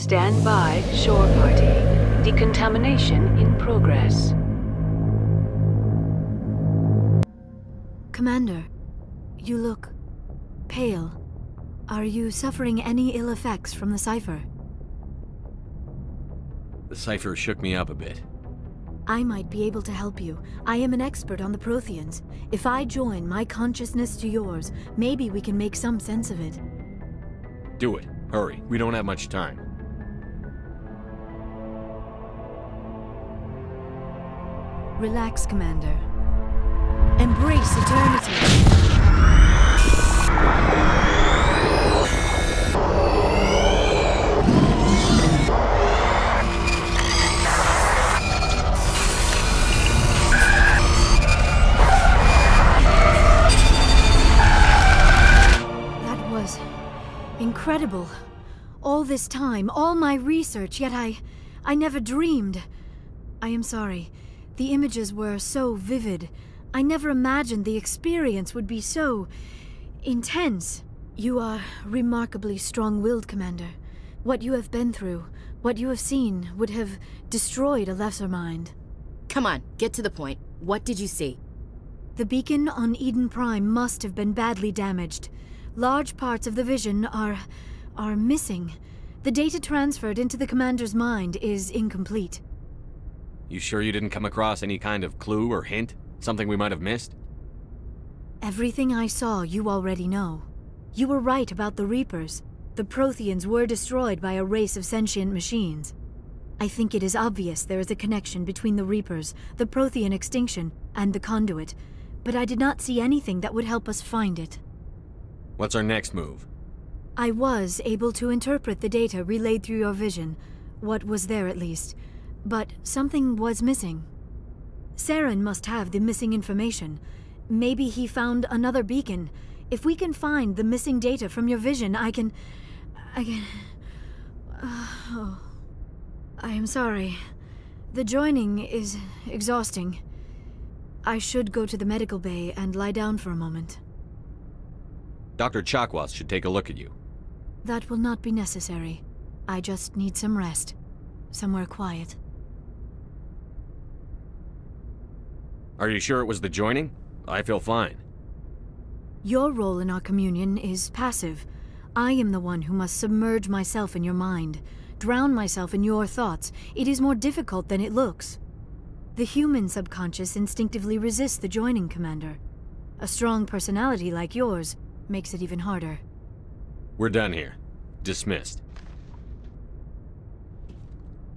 Stand by, shore party. Decontamination in progress. Commander, you look pale. Are you suffering any ill effects from the cipher? The cipher shook me up a bit. I might be able to help you. I am an expert on the Protheans. If I join my consciousness to yours, maybe we can make some sense of it. Do it. Hurry. We don't have much time. Relax, Commander. Embrace eternity. That was incredible. All this time, all my research, yet I never dreamed. I am sorry. The images were so vivid. I never imagined the experience would be so intense. You are remarkably strong-willed, Commander. What you have been through, what you have seen, would have destroyed a lesser mind. Come on, get to the point. What did you see? The beacon on Eden Prime must have been badly damaged. Large parts of the vision are missing. The data transferred into the Commander's mind is incomplete. You sure you didn't come across any kind of clue or hint? Something we might have missed? Everything I saw you already know. You were right about the Reapers. The Protheans were destroyed by a race of sentient machines. I think it is obvious there is a connection between the Reapers, the Prothean extinction, and the Conduit, but I did not see anything that would help us find it. What's our next move? I was able to interpret the data relayed through your vision, what was there at least, but something was missing. Saren must have the missing information. Maybe he found another beacon. If we can find the missing data from your vision, I can... Oh. I am sorry. The joining is exhausting. I should go to the medical bay and lie down for a moment. Dr. Chakwas should take a look at you. That will not be necessary. I just need some rest. Somewhere quiet. Are you sure it was the joining? I feel fine. Your role in our communion is passive. I am the one who must submerge myself in your mind, drown myself in your thoughts. It is more difficult than it looks. The human subconscious instinctively resists the joining, Commander. A strong personality like yours makes it even harder. We're done here. Dismissed.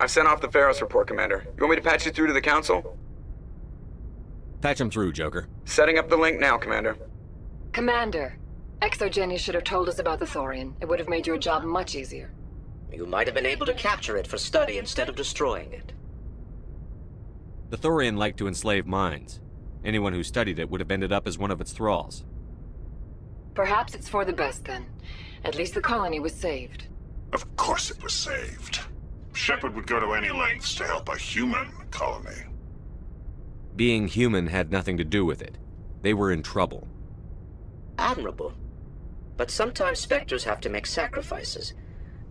I've sent off the Pharos report, Commander. You want me to patch you through to the Council? Patch him through, Joker. Setting up the link now, Commander. Commander, Exogeny should have told us about the Thorian. It would have made your job much easier. You might have been able to capture it for study instead of destroying it. The Thorian liked to enslave minds. Anyone who studied it would have ended up as one of its thralls. Perhaps it's for the best then. At least the colony was saved. Of course it was saved. Shepard would go to any lengths to help a human colony. Being human had nothing to do with it. They were in trouble. Admirable. But sometimes Spectres have to make sacrifices.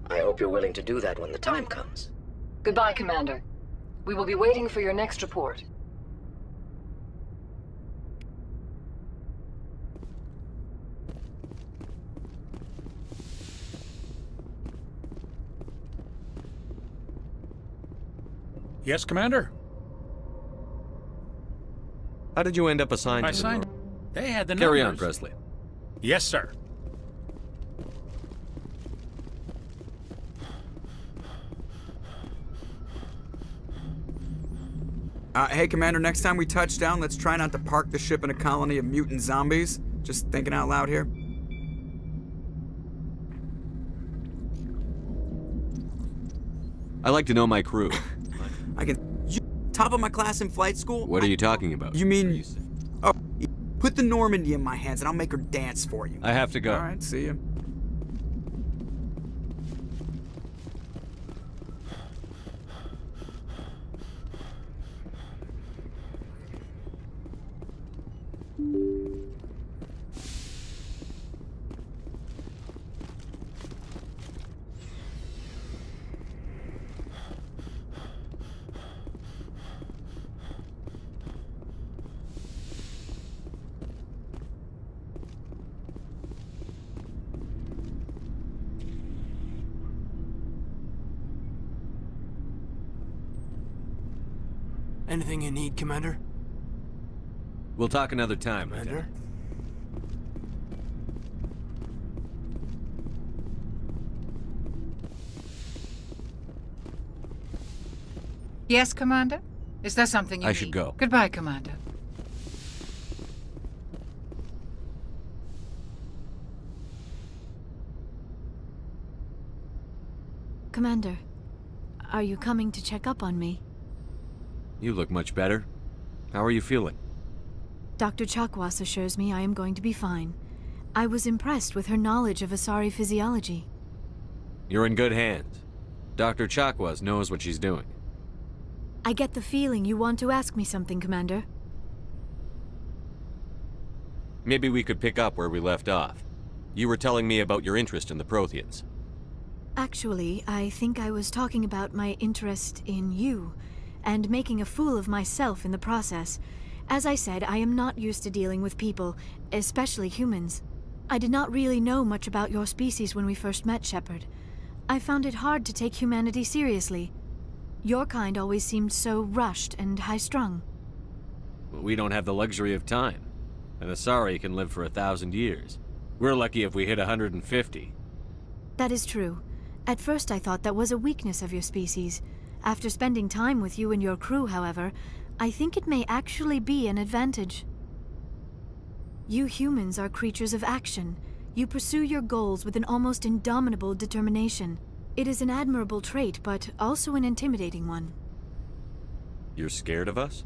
I hope you're willing to do that when the time comes. Goodbye, Commander. We will be waiting for your next report. Yes, Commander? How did you end up assigned I to signed. the... They had the Carry on, numbers. Presley. Yes, sir. Hey, Commander, next time we touch down, let's try not to park the ship in a colony of mutant zombies. Just thinking out loud here. I like to know my crew. I can... You top of my class in flight school? What are you talking about? You mean... Oh, put the Normandy in my hands and I'll make her dance for you. I have to go. All right, see you. Anything you need, Commander? We'll talk another time, Commander? Lieutenant. Yes, Commander? Is there something you I need? should go. Goodbye, Commander. Commander, are you coming to check up on me? You look much better. How are you feeling? Dr. Chakwas assures me I am going to be fine. I was impressed with her knowledge of Asari physiology. You're in good hands. Dr. Chakwas knows what she's doing. I get the feeling you want to ask me something, Commander. Maybe we could pick up where we left off. You were telling me about your interest in the Protheans. Actually, I think I was talking about my interest in you, and making a fool of myself in the process. As I said, I am not used to dealing with people, especially humans. I did not really know much about your species when we first met, Shepard. I found it hard to take humanity seriously. Your kind always seemed so rushed and high-strung. We don't have the luxury of time. An Asari can live for 1,000 years. We're lucky if we hit 150. That is true. At first I thought that was a weakness of your species. After spending time with you and your crew, however, I think it may actually be an advantage. You humans are creatures of action. You pursue your goals with an almost indomitable determination. It is an admirable trait, but also an intimidating one. You're scared of us?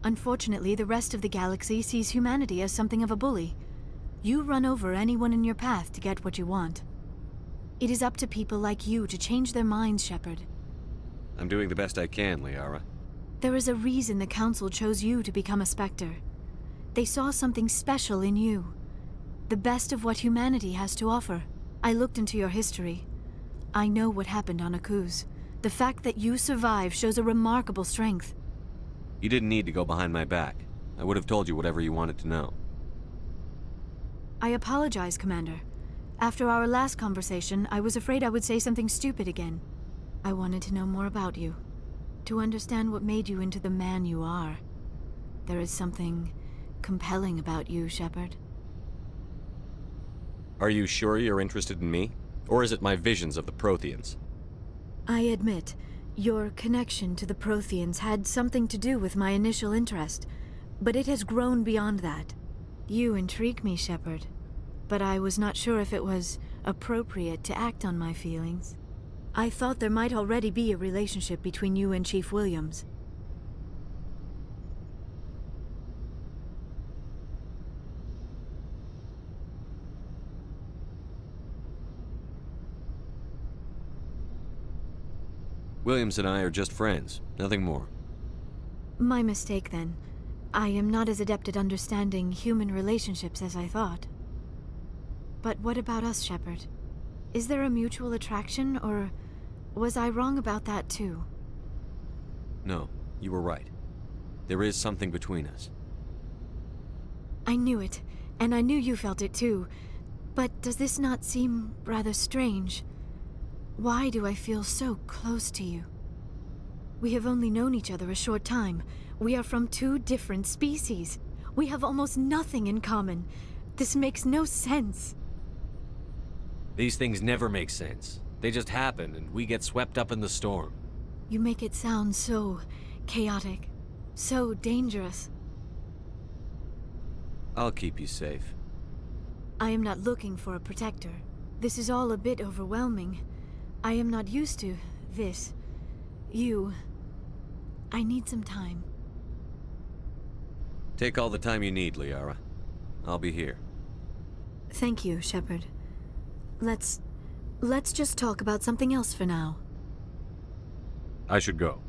Unfortunately, the rest of the galaxy sees humanity as something of a bully. You run over anyone in your path to get what you want. It is up to people like you to change their minds, Shepard. I'm doing the best I can, Liara. There is a reason the Council chose you to become a Spectre. They saw something special in you. The best of what humanity has to offer. I looked into your history. I know what happened on Akuz. The fact that you survived shows a remarkable strength. You didn't need to go behind my back. I would have told you whatever you wanted to know. I apologize, Commander. After our last conversation, I was afraid I would say something stupid again. I wanted to know more about you. To understand what made you into the man you are. There is something compelling about you, Shepard. Are you sure you're interested in me? Or is it my visions of the Protheans? I admit, your connection to the Protheans had something to do with my initial interest, but it has grown beyond that. You intrigue me, Shepard, but I was not sure if it was appropriate to act on my feelings. I thought there might already be a relationship between you and Chief Williams. Williams and I are just friends, nothing more. My mistake, then. I am not as adept at understanding human relationships as I thought. But what about us, Shepard? Is there a mutual attraction, or was I wrong about that too? No, you were right. There is something between us. I knew it, and I knew you felt it too. But does this not seem rather strange? Why do I feel so close to you? We have only known each other a short time. We are from two different species. We have almost nothing in common. This makes no sense. These things never make sense. They just happen, and we get swept up in the storm. You make it sound so chaotic, so dangerous. I'll keep you safe. I am not looking for a protector. This is all a bit overwhelming. I am not used to this. You. I need some time. Take all the time you need, Liara. I'll be here. Thank you, Shepard. Let's just talk about something else for now. I should go.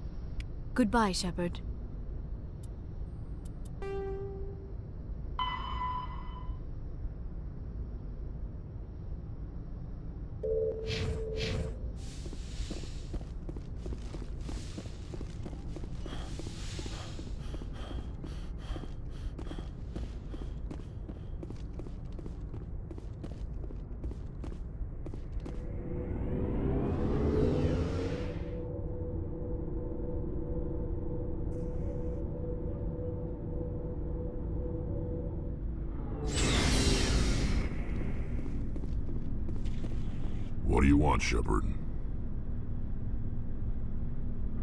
Goodbye, Shepard. What do you want, Shepard?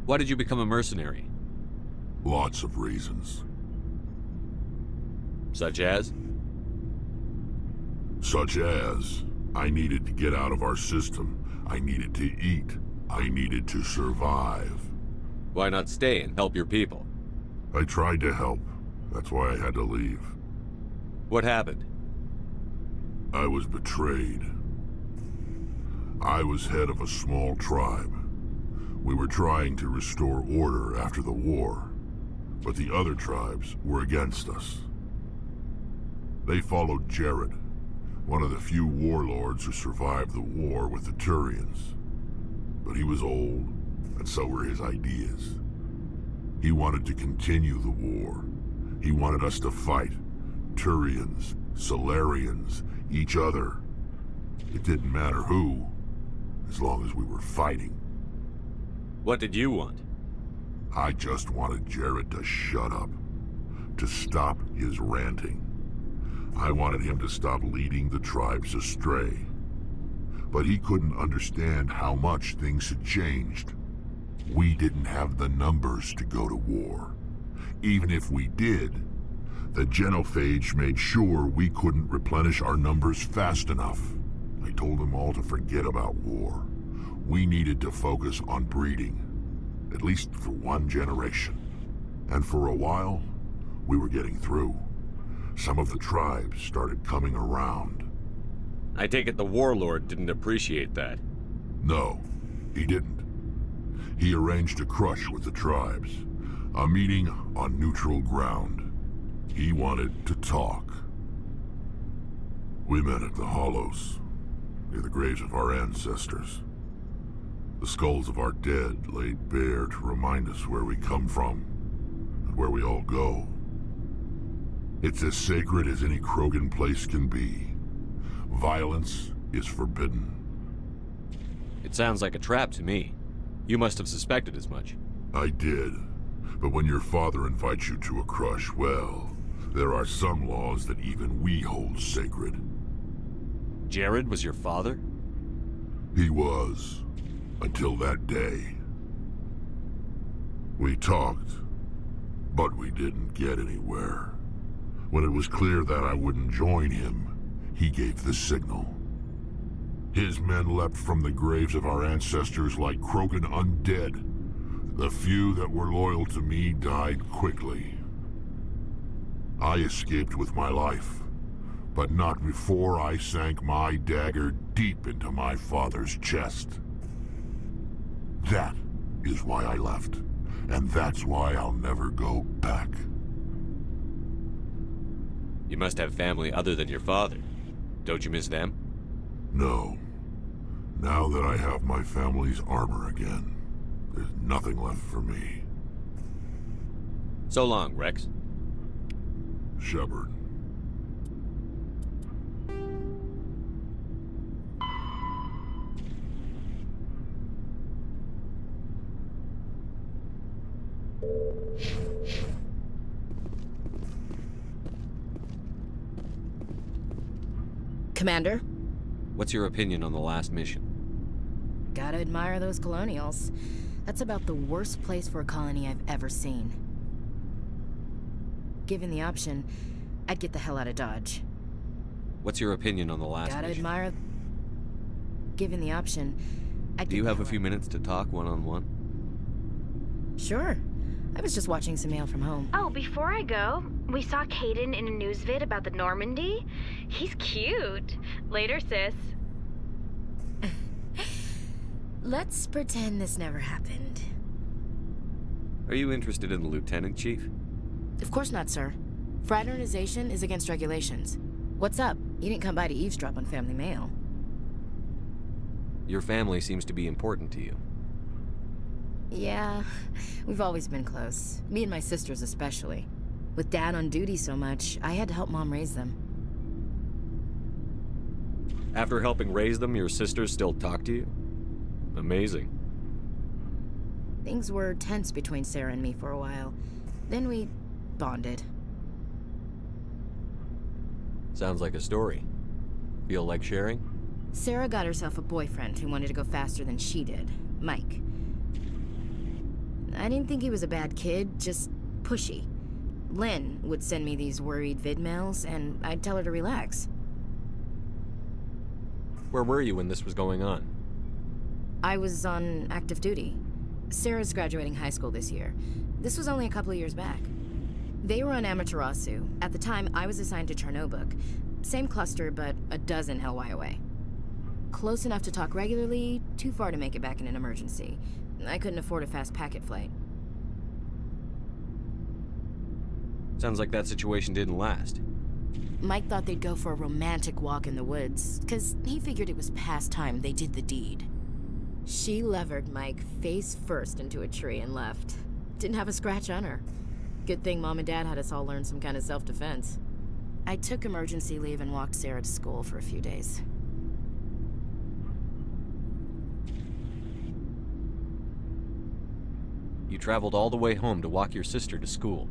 Why did you become a mercenary? Lots of reasons. Such as? Such as, I needed to get out of our system. I needed to eat. I needed to survive. Why not stay and help your people? I tried to help. That's why I had to leave. What happened? I was betrayed. I was head of a small tribe. We were trying to restore order after the war, but the other tribes were against us. They followed Jared, one of the few warlords who survived the war with the Turians. But he was old, and so were his ideas. He wanted to continue the war. He wanted us to fight. Turians, Solarians, each other. It didn't matter who, as long as we were fighting. What did you want? I just wanted Jared to shut up, to stop his ranting. I wanted him to stop leading the tribes astray. But he couldn't understand how much things had changed. We didn't have the numbers to go to war. Even if we did, the genophage made sure we couldn't replenish our numbers fast enough. I told them all to forget about war. We needed to focus on breeding, at least for one generation. And for a while, we were getting through. Some of the tribes started coming around. I take it the warlord didn't appreciate that. No, he didn't. He arranged a crush with the tribes, a meeting on neutral ground. He wanted to talk. We met at the Hollows, near the graves of our ancestors. The skulls of our dead laid bare to remind us where we come from, and where we all go. It's as sacred as any Krogan place can be. Violence is forbidden. It sounds like a trap to me. You must have suspected as much. I did. But when your father invites you to a crush, well, there are some laws that even we hold sacred. Jared was your father? He was. Until that day. We talked, but we didn't get anywhere. When it was clear that I wouldn't join him, he gave the signal. His men leapt from the graves of our ancestors like Krogan undead. The few that were loyal to me died quickly. I escaped with my life, but not before I sank my dagger deep into my father's chest. That is why I left, and that's why I'll never go back. You must have family other than your father. Don't you miss them? No. Now that I have my family's armor again, there's nothing left for me. So long, Rex. Shepard. Commander? What's your opinion on the last mission? Gotta admire those colonials. That's about the worst place for a colony I've ever seen. Given the option, I'd get the hell out of Dodge. What's your opinion on the last Gotta mission? admire... Given the option, I'd Do you have a few minutes to talk one-on-one? Sure. I was just watching some mail from home. Oh, before I go, we saw Caden in a news vid about the Normandy. He's cute. Later, sis. Let's pretend this never happened. Are you interested in the Lieutenant Chief? Of course not, sir. Fraternization is against regulations. What's up? You didn't come by to eavesdrop on family mail. Your family seems to be important to you. Yeah, we've always been close. Me and my sisters especially. With Dad on duty so much, I had to help Mom raise them. After helping raise them, your sisters still talk to you? Amazing. Things were tense between Sarah and me for a while. Then we bonded. Sounds like a story. Feel like sharing? Sarah got herself a boyfriend who wanted to go faster than she did, Mike. I didn't think he was a bad kid, just pushy. Lynn would send me these worried vid mails, and I'd tell her to relax. Where were you when this was going on? I was on active duty. Sarah's graduating high school this year. This was only a couple of years back. They were on Amaterasu. At the time, I was assigned to Chernobog. Same cluster, but a dozen LY away. Close enough to talk regularly, too far to make it back in an emergency. I couldn't afford a fast packet flight. Sounds like that situation didn't last. Mike thought they'd go for a romantic walk in the woods, because he figured it was past time they did the deed. She levered Mike face first into a tree and left. Didn't have a scratch on her. Good thing Mom and Dad had us all learn some kind of self-defense. I took emergency leave and walked Sarah to school for a few days. You traveled all the way home to walk your sister to school.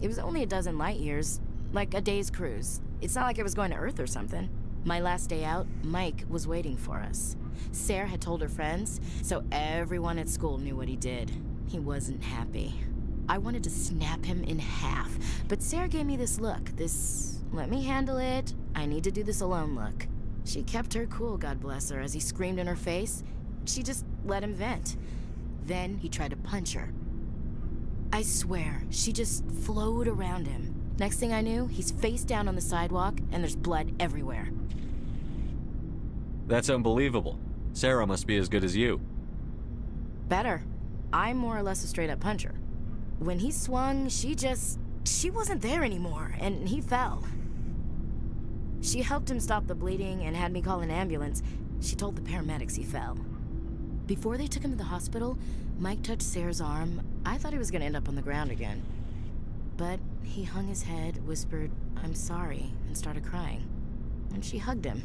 It was only a dozen light years, like a day's cruise. It's not like I was going to Earth or something. My last day out, Mike was waiting for us. Sarah had told her friends, so everyone at school knew what he did. He wasn't happy. I wanted to snap him in half, but Sarah gave me this look, this let me handle it, I need to do this alone look. She kept her cool, God bless her, as he screamed in her face. She just let him vent. Then he tried to punch her. I swear, she just flowed around him. Next thing I knew, he's face down on the sidewalk, and there's blood everywhere. That's unbelievable. Sarah must be as good as you. Better. I'm more or less a straight-up puncher. When he swung, she wasn't there anymore, and he fell. She helped him stop the bleeding and had me call an ambulance. She told the paramedics he fell. Before they took him to the hospital, Mike touched Sarah's arm. I thought he was gonna end up on the ground again. But he hung his head, whispered, "I'm sorry," and started crying. And she hugged him.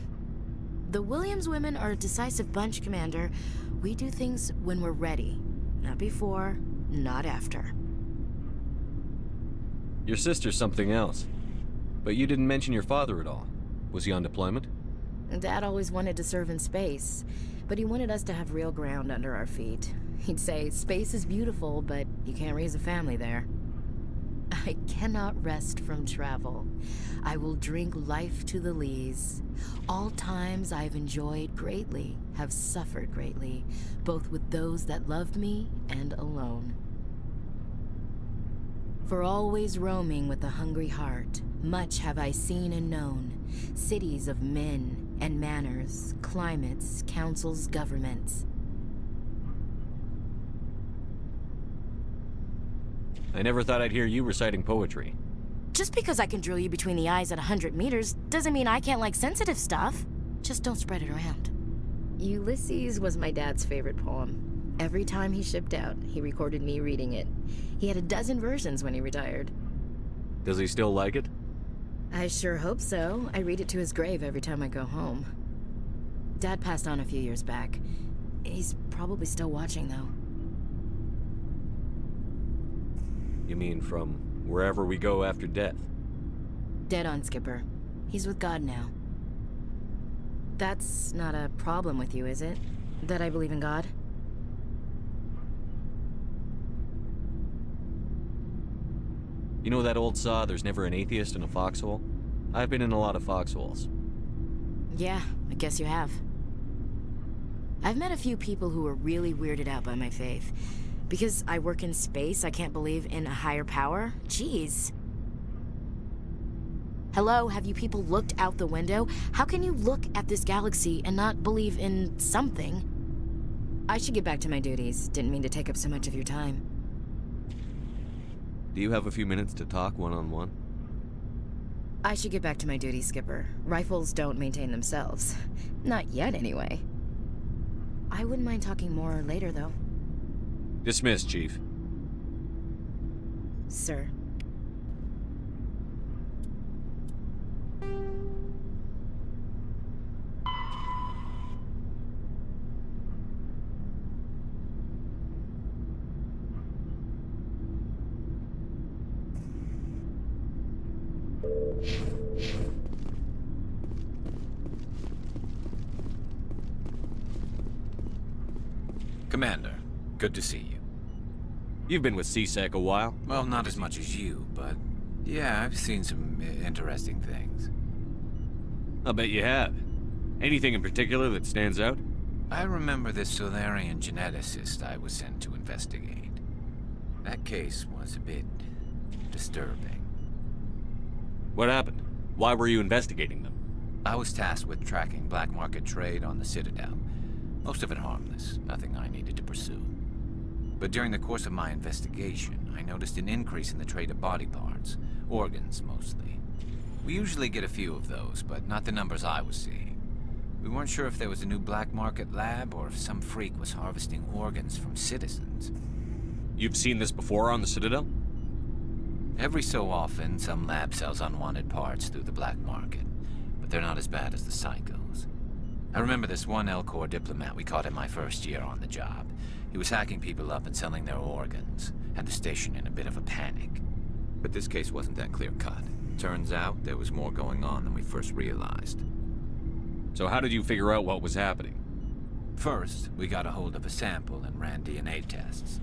The Williams women are a decisive bunch, Commander. We do things when we're ready. Not before, not after. Your sister's something else. But you didn't mention your father at all. Was he on deployment? Dad always wanted to serve in space, but he wanted us to have real ground under our feet. He'd say, space is beautiful, but you can't raise a family there. I cannot rest from travel. I will drink life to the lees. All times I've enjoyed greatly, have suffered greatly, both with those that loved me and alone. For always roaming with a hungry heart, much have I seen and known, cities of men and manners, climates, councils, governments. I never thought I'd hear you reciting poetry. Just because I can drill you between the eyes at 100 meters doesn't mean I can't like sensitive stuff. Just don't spread it around. Ulysses was my dad's favorite poem. Every time he shipped out, he recorded me reading it. He had a dozen versions when he retired. Does he still like it? I sure hope so. I read it to his grave every time I go home. Dad passed on a few years back. He's probably still watching, though. You mean from wherever we go after death? Dead on, Skipper. He's with God now. That's not a problem with you, is it? That I believe in God? You know that old saw, there's never an atheist in a foxhole? I've been in a lot of foxholes. Yeah, I guess you have. I've met a few people who were really weirded out by my faith. Because I work in space, I can't believe in a higher power? Jeez. Hello, have you people looked out the window? How can you look at this galaxy and not believe in something? I should get back to my duties. Didn't mean to take up so much of your time. Do you have a few minutes to talk one-on-one? I should get back to my duties, Skipper. Rifles don't maintain themselves. Not yet, anyway. I wouldn't mind talking more later, though. Dismissed, Chief. Sir. Commander, good to see you. You've been with CSEC a while? Well, not as much as you, but yeah, I've seen some interesting things. I'll bet you have. Anything in particular that stands out? I remember this Solarian geneticist I was sent to investigate. That case was a bit disturbing. What happened? Why were you investigating them? I was tasked with tracking black market trade on the Citadel. Most of it harmless, nothing I needed to pursue. But during the course of my investigation, I noticed an increase in the trade of body parts, organs mostly. We usually get a few of those, but not the numbers I was seeing. We weren't sure if there was a new black market lab or if some freak was harvesting organs from citizens. You've seen this before on the Citadel? Every so often, some lab sells unwanted parts through the black market, but they're not as bad as the psychos. I remember this one L-Corps diplomat we caught in my first year on the job. He was hacking people up and selling their organs, had the station in a bit of a panic. But this case wasn't that clear-cut. Turns out there was more going on than we first realized. So how did you figure out what was happening? First, we got a hold of a sample and ran DNA tests.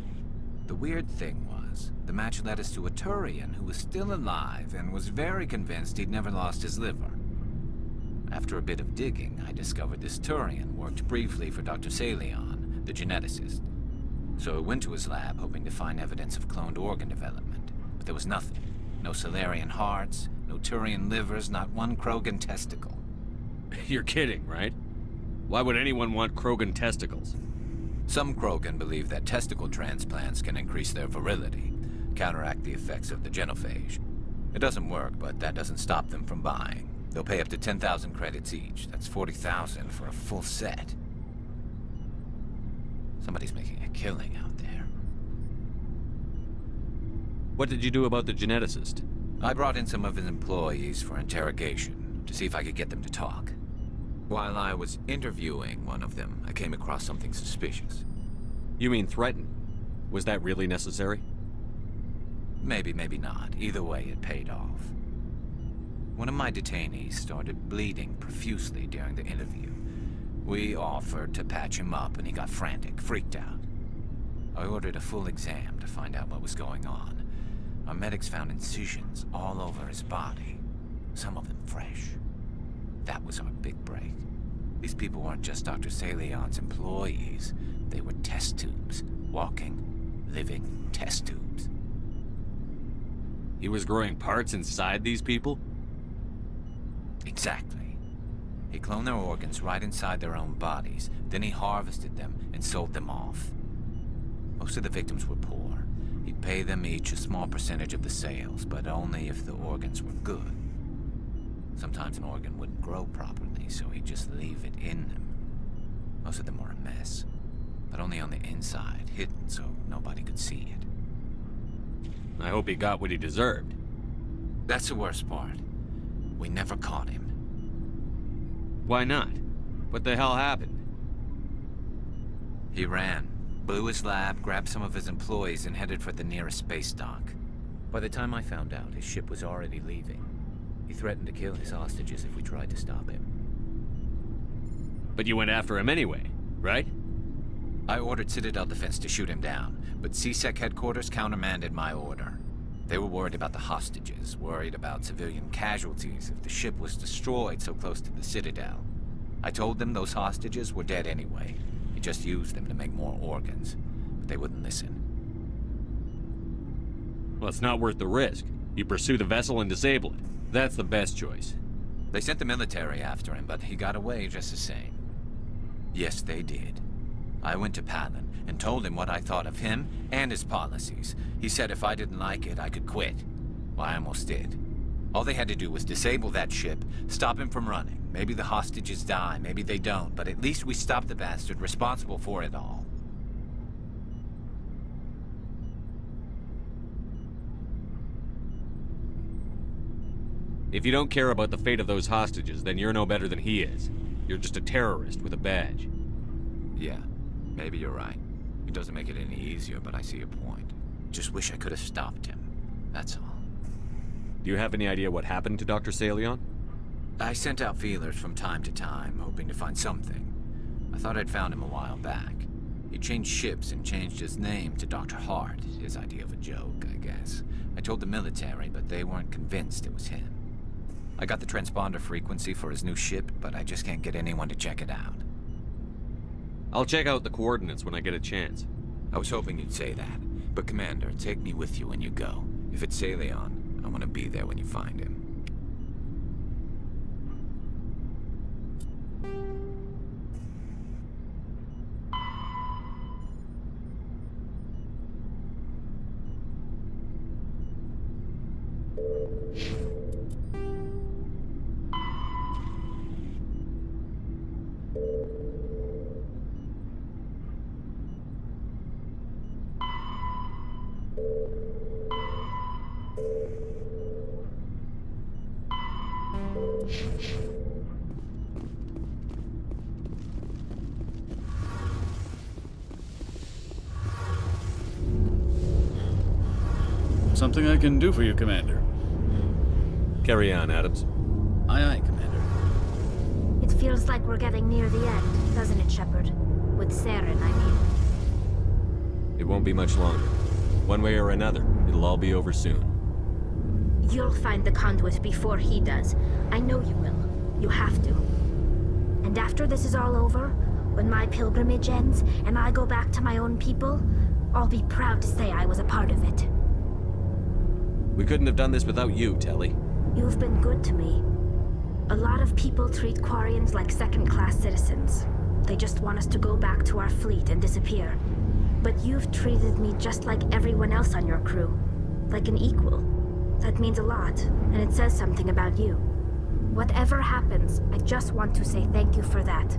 The weird thing was, the match led us to a Turian who was still alive and was very convinced he'd never lost his liver. After a bit of digging, I discovered this Turian worked briefly for Dr. Salion, the geneticist. So I went to his lab hoping to find evidence of cloned organ development, but there was nothing. No Solarian hearts, no Turian livers, not one Krogan testicle. You're kidding, right? Why would anyone want Krogan testicles? Some Krogan believe that testicle transplants can increase their virility, counteract the effects of the genophage. It doesn't work, but that doesn't stop them from buying. They'll pay up to 10,000 credits each. That's 40,000 for a full set. Somebody's making a killing out there. What did you do about the geneticist? I brought in some of his employees for interrogation, to see if I could get them to talk. While I was interviewing one of them, I came across something suspicious. You mean threaten? Was that really necessary? Maybe, maybe not. Either way, it paid off. One of my detainees started bleeding profusely during the interview. We offered to patch him up and he got frantic, freaked out. I ordered a full exam to find out what was going on. Our medics found incisions all over his body, some of them fresh. That was our big break. These people weren't just Dr. Salion's employees. They were test tubes. Walking, living test tubes. He was growing parts inside these people? Exactly. He cloned their organs right inside their own bodies. Then he harvested them and sold them off. Most of the victims were poor. He'd pay them each a small percentage of the sales, but only if the organs were good. Sometimes an organ wouldn't grow properly, so he'd just leave it in them. Most of them were a mess, but only on the inside, hidden so nobody could see it. I hope he got what he deserved. That's the worst part. We never caught him. Why not? What the hell happened? He ran, blew his lab, grabbed some of his employees, and headed for the nearest space dock. By the time I found out, his ship was already leaving. He threatened to kill his hostages if we tried to stop him. But you went after him anyway, right? I ordered Citadel Defense to shoot him down, but CSEC headquarters countermanded my order. They were worried about the hostages, worried about civilian casualties if the ship was destroyed so close to the Citadel. I told them those hostages were dead anyway. He just used them to make more organs, but they wouldn't listen. Well, it's not worth the risk. You pursue the vessel and disable it. That's the best choice. They sent the military after him, but he got away just the same. Yes, they did. I went to Palin and told him what I thought of him and his policies. He said if I didn't like it, I could quit. Well, I almost did. All they had to do was disable that ship, stop him from running. Maybe the hostages die, maybe they don't, but at least we stopped the bastard responsible for it all. If you don't care about the fate of those hostages, then you're no better than he is. You're just a terrorist with a badge. Yeah, maybe you're right. It doesn't make it any easier, but I see your point. Just wish I could have stopped him. That's all. Do you have any idea what happened to Dr. Salion? I sent out feelers from time to time, hoping to find something. I thought I'd found him a while back. He changed ships and changed his name to Dr. Hart, his idea of a joke, I guess. I told the military, but they weren't convinced it was him. I got the transponder frequency for his new ship, but I just can't get anyone to check it out. I'll check out the coordinates when I get a chance. I was hoping you'd say that. But Commander, take me with you when you go. If it's Saleon, I want to be there when you find him. Something I can do for you, Commander. Carry on, Adams. Aye, aye, Commander. It feels like we're getting near the end, doesn't it, Shepard? With Saren, I mean. It won't be much longer. One way or another, it'll all be over soon. You'll find the conduit before he does. I know you will. You have to. And after this is all over, when my pilgrimage ends and I go back to my own people, I'll be proud to say I was a part of it. We couldn't have done this without you, Telly. You've been good to me. A lot of people treat Quarians like second-class citizens. They just want us to go back to our fleet and disappear. But you've treated me just like everyone else on your crew. Like an equal. That means a lot, and it says something about you. Whatever happens, I just want to say thank you for that.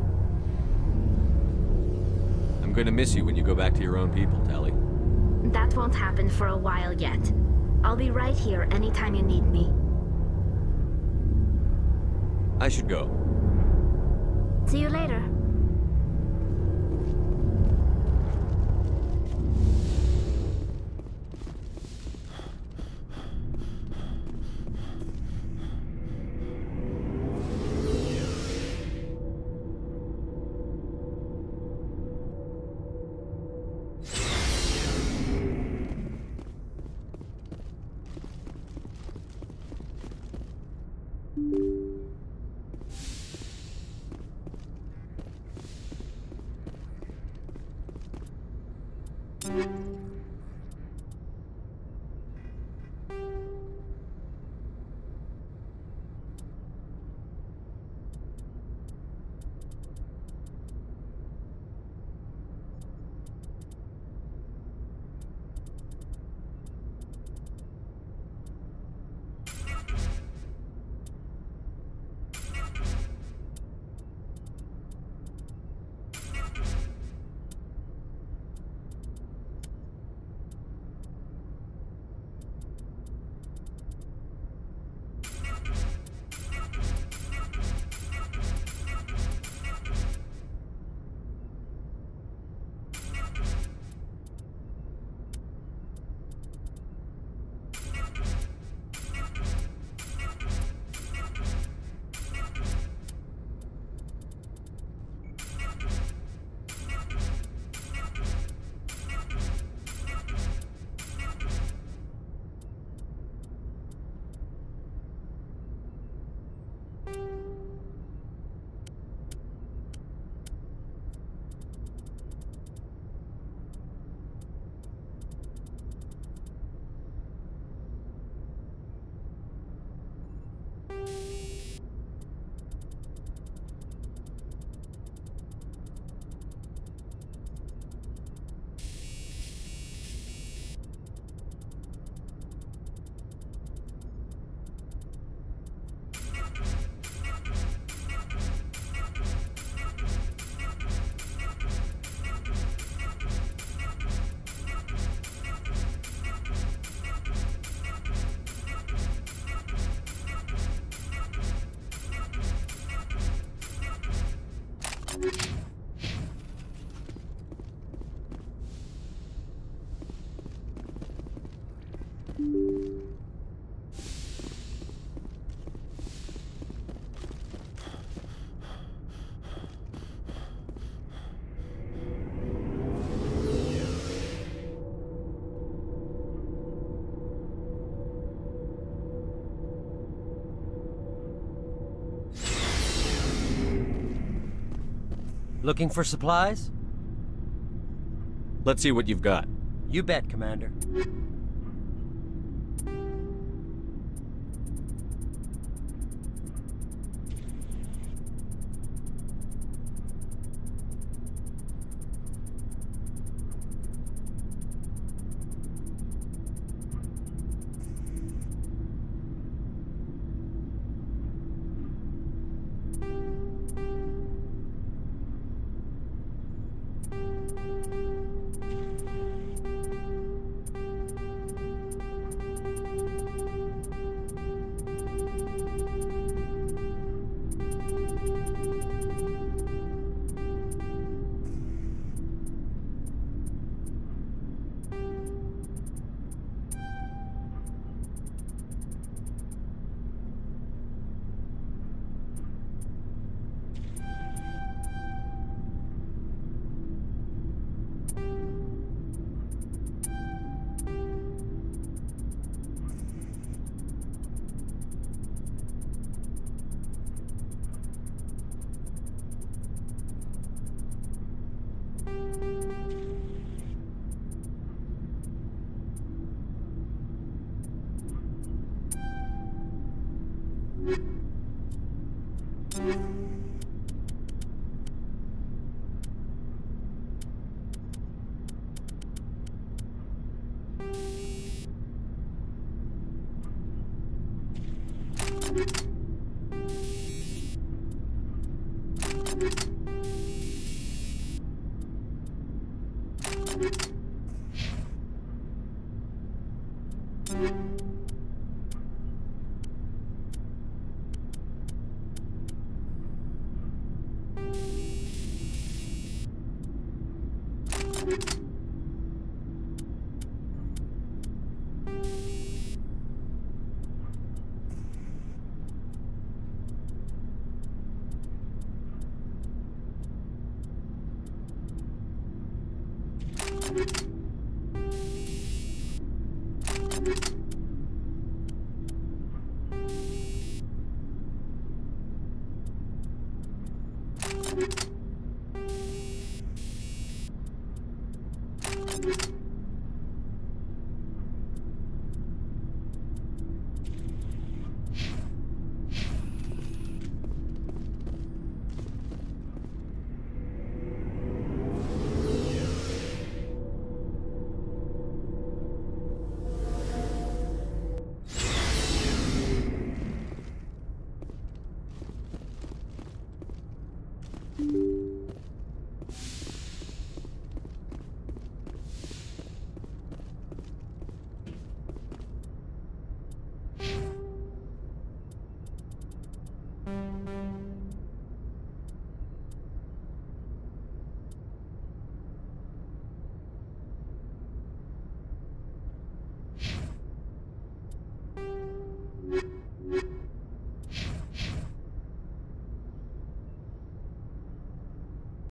I'm going to miss you when you go back to your own people, Telly. That won't happen for a while yet. I'll be right here anytime you need me. I should go. See you later. Looking for supplies? Let's see what you've got. You bet, Commander.